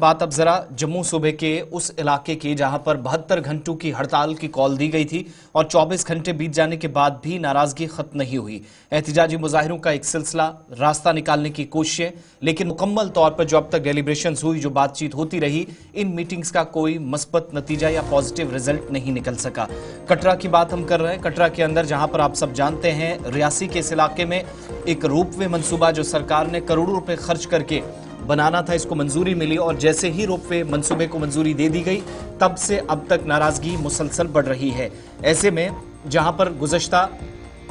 बात अब जरा जम्मू सूबे के उस इलाके की जहां पर 72 घंटों की हड़ताल की कॉल दी गई थी और 24 घंटे बीत जाने के बाद भी नाराजगी खत्म नहीं हुई। एहतजाजी मुजाहिरों का एक सिलसिला, रास्ता निकालने की कोशिशें, लेकिन मुकम्मल तौर पर जो अब तक डेलिब्रेशंस हुई, जो बातचीत होती रही, इन मीटिंग्स का कोई मस्बत नतीजा या पॉजिटिव रिजल्ट नहीं निकल सका। कटरा की बात हम कर रहे हैं। कटरा के अंदर जहां पर आप सब जानते हैं रियासी के इस इलाके में एक रोपवे मंसूबा जो सरकार ने करोड़ों रुपए खर्च करके बनाना था, इसको मंजूरी मिली और जैसे ही रोपवे मंसूबे को मंजूरी दे दी गई तब से अब तक नाराजगी मुसलसल बढ़ रही है। ऐसे में जहां पर गुज़श्ता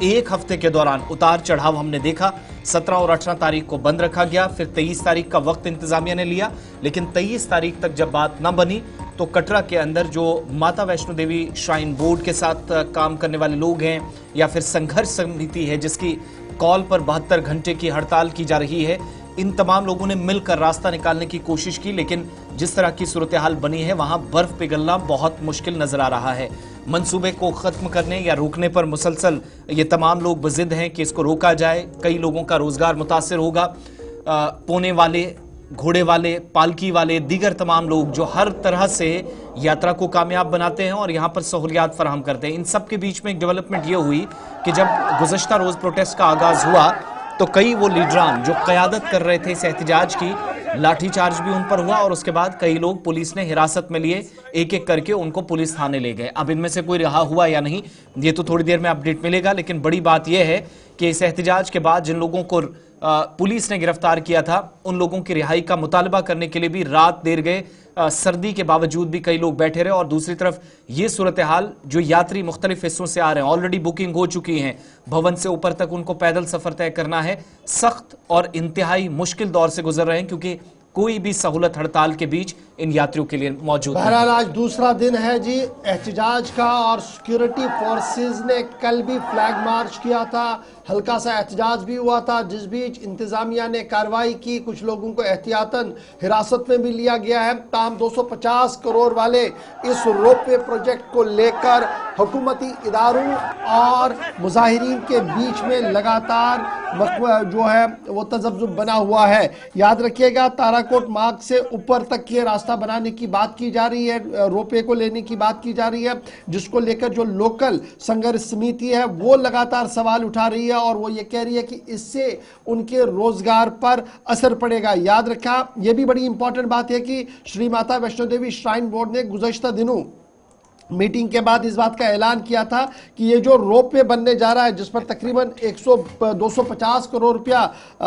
एक हफ्ते के दौरान उतार चढ़ाव हमने देखा, 17 और 18 तारीख को बंद रखा गया, फिर 23 तारीख का वक्त इंतजामिया ने लिया, लेकिन 23 तारीख तक जब बात न बनी तो कटरा के अंदर जो माता वैष्णो देवी श्राइन बोर्ड के साथ काम करने वाले लोग हैं या फिर संघर्ष समिति है जिसकी कॉल पर 72 घंटे की हड़ताल की जा रही है, इन तमाम लोगों ने मिलकर रास्ता निकालने की कोशिश की, लेकिन जिस तरह की सूरत हाल बनी है वहां बर्फ पिघलना बहुत मुश्किल नजर आ रहा है। मंसूबे को खत्म करने या रोकने पर मुसलसल ये तमाम लोग बजिद हैं कि इसको रोका जाए। कई लोगों का रोजगार मुतासिर होगा। पोने वाले, घोड़े वाले, पालकी वाले, दीगर तमाम लोग जो हर तरह से यात्रा को कामयाब बनाते हैं और यहाँ पर सहूलियात फराहम करते हैं, इन सब के बीच में एक डेवलपमेंट ये हुई कि जब गुज़श्ता रोज प्रोटेस्ट का आगाज हुआ तो कई वो लीडरान जो क़यादत कर रहे थे इस एहतजाज की, लाठीचार्ज भी उन पर हुआ और उसके बाद कई लोग पुलिस ने हिरासत में लिए, एक एक करके उनको पुलिस थाने ले गए। अब इनमें से कोई रहा हुआ या नहीं ये तो थोड़ी देर में अपडेट मिलेगा, लेकिन बड़ी बात यह है कि इस एहतजाज के बाद जिन लोगों को पुलिस ने गिरफ्तार किया था उन लोगों की रिहाई का मुतालबा करने के लिए भी रात देर गए। सर्दी के बावजूद भी कई लोग बैठे रहे और दूसरी तरफ ये सूरत हाल जो यात्री मुख्तलिफ हिस्सों से आ रहे हैं, ऑलरेडी बुकिंग हो चुकी हैं, भवन से ऊपर तक उनको पैदल सफर तय करना है, सख्त और इंतहाई मुश्किल दौर से गुजर रहे हैं क्योंकि कोई भी सहूलत हड़ताल के बीच इन यात्रियों के लिए मौजूद है। बहरहाल आज दूसरा दिन है जी एहतजाज का और सिक्योरिटी फोर्सेस ने कल भी फ्लैग मार्च किया था, हल्का सा एहतजाज भी हुआ था, जिस बीच इंतजामिया ने कार्रवाई की, कुछ लोगों को एहतियातन हिरासत में भी लिया गया है। ताहम 250 करोड़ वाले इस रोपवे प्रोजेक्ट को लेकर हुकूमती इदारों और मुजाहिरीन के बीच में लगातार जो है वो तजब्जुब बना हुआ है। याद रखिएगा ताराकोट मार्ग से ऊपर तक ये रास्ता बनाने की बात की जा रही है, रोपवे को लेने की बात की जा रही है, जिसको लेकर जो लोकल संघर्ष समिति है वो लगातार सवाल उठा रही है और वो ये कह रही है कि इससे उनके रोजगार पर असर पड़ेगा। याद रखा, ये भी बड़ी इंपॉर्टेंट बात है कि श्री माता वैष्णो देवी श्राइन बोर्ड ने गुज़श्ता दिनों मीटिंग के बाद इस बात का ऐलान किया था कि ये जो रोपवे बनने जा रहा है जिस पर तकरीबन 250 करोड़ रुपया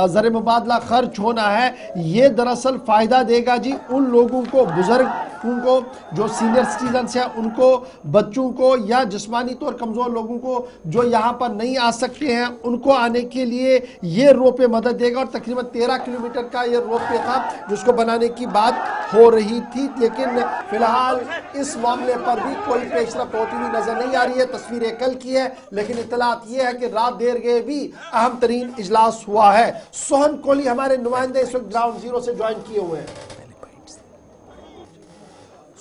ज़र मुबादला खर्च होना है, ये दरअसल फ़ायदा देगा जी उन लोगों को, बुजुर्गों को, जो सीनियर सिटीजन्स हैं उनको, बच्चों को या जिस्मानी तौर कमज़ोर लोगों को जो यहाँ पर नहीं आ सकते हैं उनको आने के लिए ये रोपवे मदद देगा। और तकरीबन 13 किलोमीटर का ये रोपवे था जिसको बनाने की बात हो रही थी, लेकिन फिलहाल इस मामले पर भी कोई पेशरफ्त होती हुई नजर नहीं आ रही है। तस्वीरें कल की है, लेकिन इतलात यह है कि रात देर गए भी अहम तरीन इजलास हुआ है। सोहन कोहली हमारे नुमाइंदे इस वक्त ग्राउंड जीरो से ज्वाइन किए हुए हैं।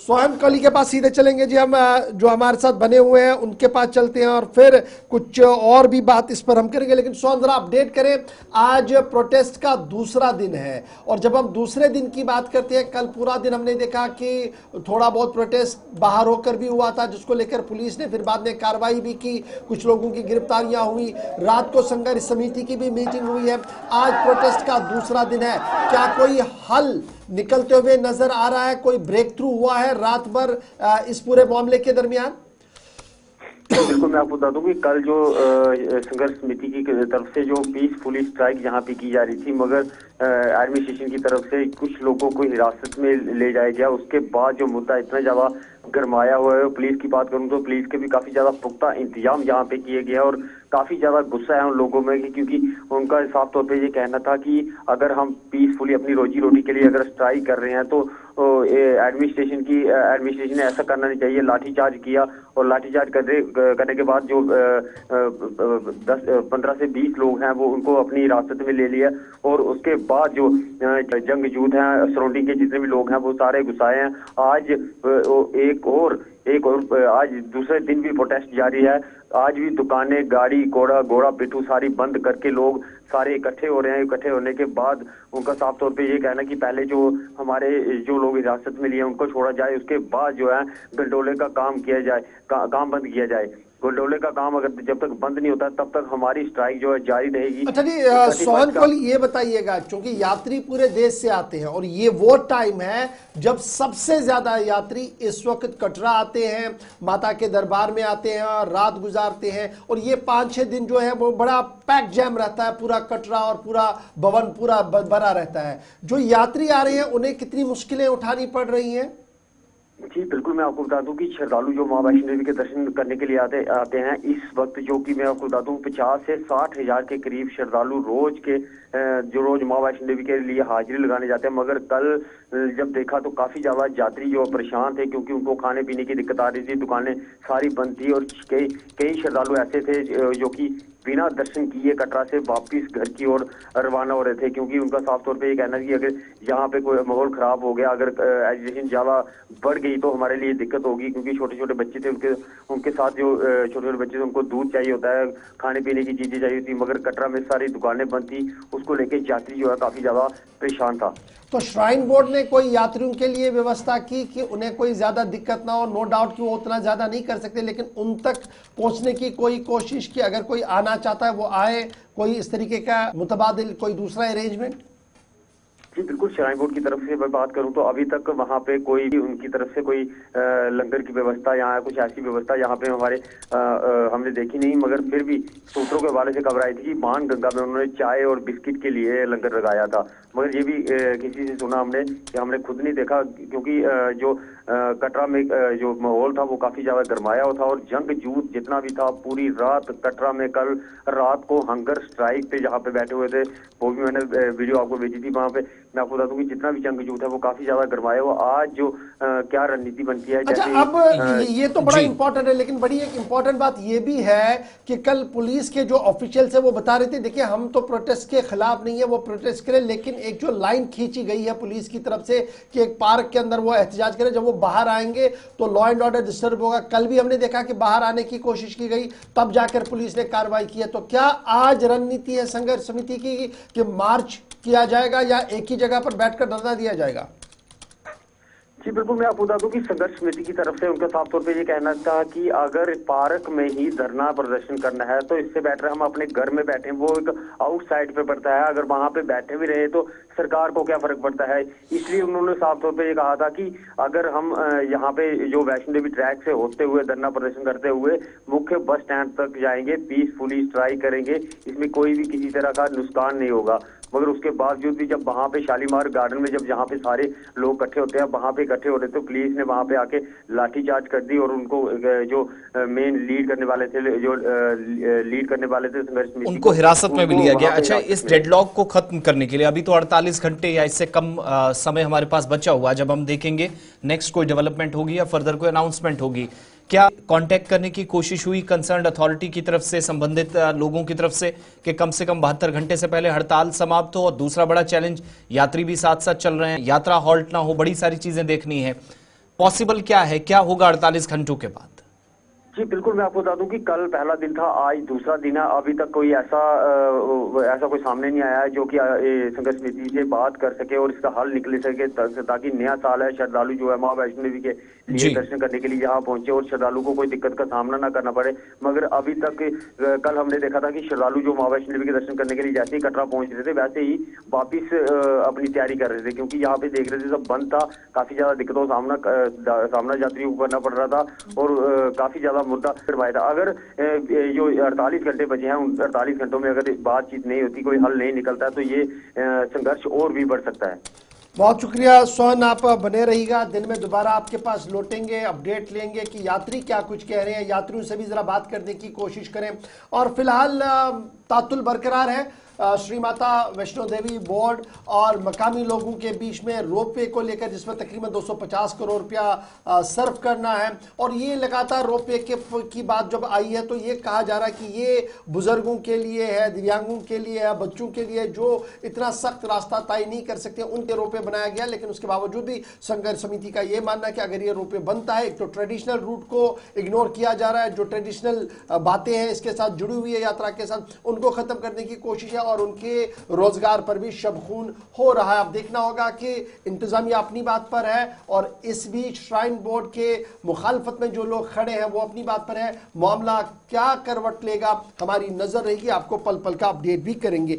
सोहन कोहली के पास सीधे चलेंगे जी, हम जो हमारे साथ बने हुए हैं उनके पास चलते हैं और फिर कुछ और भी बात इस पर हम करेंगे, लेकिन सोहन जरा अपडेट करें। आज प्रोटेस्ट का दूसरा दिन है और जब हम दूसरे दिन की बात करते हैं, कल पूरा दिन हमने देखा कि थोड़ा बहुत प्रोटेस्ट बाहर होकर भी हुआ था जिसको लेकर पुलिस ने फिर बाद में कार्रवाई भी की, कुछ लोगों की गिरफ्तारियां हुई, रात को संघर्ष समिति की भी मीटिंग हुई है। आज प्रोटेस्ट का दूसरा दिन है, क्या कोई हल निकलते हुए नजर आ रहा है, कोई ब्रेक थ्रू हुआ है रात भर इस पूरे मामले के दरमियान? बिल्कुल, मैं आपको बता दूं कि कल जो संघर्ष समिति की तरफ से जो पीसफुली स्ट्राइक यहाँ पे की जा रही थी, मगर एडमिनिस्ट्रेशन की तरफ से कुछ लोगों को हिरासत में ले जाया गया। उसके बाद जो मुद्दा इतना ज्यादा गरमाया हुआ है, पुलिस की बात करूं तो पुलिस के भी काफी ज्यादा पुख्ता इंतजाम यहाँ पे किए गए और काफी ज्यादा गुस्सा है उन लोगों में क्योंकि उनका साफ तौर पे ये कहना था कि अगर हम पीसफुली अपनी रोजी रोटी के लिए अगर स्ट्राइक कर रहे हैं तो एडमिनिस्ट्रेशन ने ऐसा करना नहीं चाहिए। लाठीचार्ज किया और लाठीचार्ज करने के बाद जो 15 से 20 लोग हैं वो उनको अपनी हिरासत में ले लिया और उसके बाद जो जंगजूद हैं, सराउंडिंग के जितने भी लोग हैं वो सारे गुस्साए हैं। आज एक और आज दूसरे दिन भी प्रोटेस्ट जारी है। आज भी दुकानें, गाड़ी घोड़ा पिट्ठू सारी बंद करके लोग सारे इकट्ठे हो रहे हैं। इकट्ठे होने के बाद उनका साफ तौर पे ये कहना कि पहले जो हमारे जो लोग हिरासत में लिए उनको छोड़ा जाए, उसके बाद जो है गंडोले का काम किया जाए, काम बंद किया जाए। गंडोले का काम अगर जब तक बंद नहीं होता तब तक हमारी स्ट्राइक जो है जारी रहेगी। अच्छा जी, सोहन कोहली ये बताइएगा, क्योंकि यात्री पूरे देश से आते हैं और ये वो टाइम है जब सबसे ज्यादा यात्री इस वक्त कटरा आते हैं, माता के दरबार में आते हैं और रात गुजारते हैं, और ये 5-6 दिन जो है वो बड़ा पैक जैम रहता है, पूरा कटरा और पूरा भवन पूरा भरा रहता है। जो यात्री आ रहे हैं उन्हें कितनी मुश्किलें उठानी पड़ रही हैं? जी बिल्कुल, मैं आपको बता दूं कि श्रद्धालु जो मां वैष्णो देवी के दर्शन करने के लिए आते हैं इस वक्त, जो कि मैं आपको बता दूं 50 से 60 हजार के करीब श्रद्धालु रोज मां वैष्णो देवी के लिए हाजिरी लगाने जाते हैं। मगर कल जब देखा तो काफी ज्यादा यात्री जो परेशान थे, क्योंकि उनको खाने पीने की दिक्कत आ रही थी, दुकानें सारी बंद थी और कई श्रद्धालु ऐसे थे जो कि बिना दर्शन किए कटरा से वापिस घर की ओर रवाना हो रहे थे, क्योंकि उनका साफ तौर पे ये कहना है कि अगर यहाँ पे कोई माहौल खराब हो गया, अगर एजुकेशन ज्यादा बढ़ गई तो हमारे लिए दिक्कत होगी, क्योंकि छोटे छोटे बच्चे थे, उनके साथ जो छोटे छोटे बच्चे थे उनको दूध चाहिए होता है, खाने पीने की चीजें चाहिए होती, मगर कटरा में सारी दुकानें बंद थी, उसको लेके यात्री जो है काफी ज्यादा परेशान था। तो श्राइन बोर्ड ने कोई यात्रियों के लिए व्यवस्था की कि उन्हें कोई ज्यादा दिक्कत ना हो? नो डाउट कि वो उतना ज्यादा नहीं कर सकते, लेकिन उन तक पहुंचने की कोई कोशिश की, अगर कोई आना चाहता है वो आए, कोई इस तरीके का मुतबादिल कोई दूसरा अरेंजमेंट? जी बिल्कुल, श्राइन बोर्ड की तरफ से मैं बात करूं तो अभी तक वहां पे कोई उनकी तरफ से कोई लंगर की व्यवस्था या कुछ ऐसी व्यवस्था यहाँ पे हमने देखी नहीं, मगर फिर भी सूत्रों के हवाले से खबर आई थी कि बाण गंगा में उन्होंने चाय और बिस्किट के लिए लंगर लगाया था। मगर ये भी किसी से सुना हमने, कि हमने खुद नहीं देखा, क्योंकि जो कटरा में जो माहौल था वो काफी ज्यादा गरमाया हुआ था और जंग जूत जितना भी था पूरी रात कटरा में कल रात को हंगर स्ट्राइक पे जहाँ पे बैठे हुए थे, वो भी मैंने वीडियो आपको भेजी थी। वहाँ पे मैं आपको बता दूं कि जितना भी जंग जूत है वो काफी ज्यादा गरमाया हुआ। आज जो क्या रणनीति बनती है, अच्छा, जैसे अब ये तो बड़ा इंपॉर्टेंट है, लेकिन बड़ी एक इंपॉर्टेंट बात ये भी है कि कल पुलिस के जो ऑफिशियल्स है वो बता रहे थे, देखिए हम तो प्रोटेस्ट के खिलाफ नहीं है, वो प्रोटेस्ट करें, लेकिन एक जो लाइन खींची गई है पुलिस की तरफ से कि एक पार्क के अंदर वो एहतजाज करें, जब वो बाहर आएंगे तो लॉ एंड ऑर्डर डिस्टर्ब होगा। कल भी हमने देखा कि बाहर आने की कोशिश की गई, तब जाकर पुलिस ने कार्रवाई की है। तो क्या आज रणनीति है संघर्ष समिति की कि मार्च किया जाएगा या एक ही जगह पर बैठकर धरना दिया जाएगा? जी बिल्कुल, मैं आपको बता दूं कि संघर्ष समिति की तरफ से उनका साफ तौर पे ये कहना था कि अगर पार्क में ही धरना प्रदर्शन करना है तो इससे बेटर हम अपने घर में बैठे, वो एक आउटसाइड पे पड़ता है, अगर वहां पे बैठे भी रहे तो सरकार को क्या फर्क पड़ता है। इसलिए उन्होंने साफ तौर पे ये कहा था कि अगर हम यहाँ पे जो वैष्णो देवी ट्रैक से होते हुए धरना प्रदर्शन करते हुए मुख्य बस स्टैंड तक जाएंगे, पीसफुली स्ट्राइक करेंगे, इसमें कोई भी किसी तरह का नुकसान नहीं होगा। मगर उसके बावजूद भी जब वहां पे शालीमार गार्डन में जब जहाँ पे सारे लोग इकट्ठे होते हैं, वहां पे इकट्ठे हो रहे थे, पुलिस ने वहां पे आके लाठीचार्ज कर दी और उनको जो मेन लीड करने वाले थे संघर्ष समिति, उनको हिरासत में भी लिया गया। अच्छा, इस डेडलॉक को खत्म करने के लिए अभी तो 48 घंटे या इससे कम समय हमारे पास बचा हुआ, जब हम देखेंगे नेक्स्ट कोई डेवलपमेंट होगी या फर्दर कोई अनाउंसमेंट होगी, क्या कांटेक्ट करने की कोशिश हुई कंसर्न अथॉरिटी की तरफ से, संबंधित लोगों की तरफ से, कि कम से कम 72 घंटे से पहले हड़ताल समाप्त हो? और दूसरा बड़ा चैलेंज, यात्री भी साथ साथ चल रहे हैं, यात्रा हॉल्ट ना हो, बड़ी सारी चीजें देखनी है, पॉसिबल क्या है, क्या होगा 48 घंटों के बाद? जी बिल्कुल, मैं आपको बता दूं कि कल पहला दिन था, आज दूसरा दिन है, अभी तक कोई ऐसा कोई सामने नहीं आया है जो कि संघर्ष समिति से बात कर सके और इसका हल निकल सके, ताकि नया साल है, श्रद्धालु जो है मां वैष्णो देवी के लिए दर्शन करने के लिए यहाँ पहुंचे और श्रद्धालु को कोई दिक्कत का सामना ना करना पड़े। मगर अभी तक कल हमने देखा था कि श्रद्धालु जो मां वैष्णो देवी के दर्शन करने के लिए जैसे ही कटरा पहुंच रहे थे वैसे ही वापिस अपनी तैयारी कर रहे थे, क्योंकि यहाँ पे देख रहे थे सब बंद था, काफी ज्यादा दिक्कतों का सामना यात्रियों को करना पड़ रहा था और काफी ज्यादा मुद्दा करवाया था। अगर जो 48 घंटे बचे हैं, उन 48 घंटों में अगर बातचीत नहीं होती, कोई हल नहीं निकलता, तो ये संघर्ष और भी बढ़ सकता है। बहुत शुक्रिया सोहन, आप बने रहिएगा, दिन में दोबारा आपके पास लौटेंगे, अपडेट लेंगे कि यात्री क्या कुछ कह रहे हैं, यात्रियों से भी जरा बात करने की कोशिश करें। और फिलहाल तातुल बरकरार है। श्री माता वैष्णो देवी बोर्ड और मकामी लोगों के बीच में रोपवे को लेकर, जिसमें तकरीबन 250 करोड़ रुपया सर्व करना है। और ये लगातार रोपवे की बात जब आई है तो ये कहा जा रहा है कि ये बुजुर्गों के लिए है, दिव्यांगों के लिए है, बच्चों के लिए जो इतना सख्त रास्ता तय नहीं कर सकते, उनके रोपवे बनाया गया। लेकिन उसके बावजूद भी संघर्ष समिति का ये मानना है कि अगर ये रोपवे बनता है, एक तो ट्रेडिशनल रूट को इग्नोर किया जा रहा है, जो ट्रेडिशनल बातें हैं इसके साथ जुड़ी हुई है यात्रा के साथ, उनको खत्म करने की कोशिश है और उनके रोजगार पर भी शबखून हो रहा है। अब देखना होगा कि इंतजामिया अपनी बात पर है और इस बीच श्राइन बोर्ड के मुखालफत में जो लोग खड़े हैं वो अपनी बात पर है। मामला क्या करवट लेगा, हमारी नजर रहेगी, आपको पल पल का अपडेट भी करेंगे।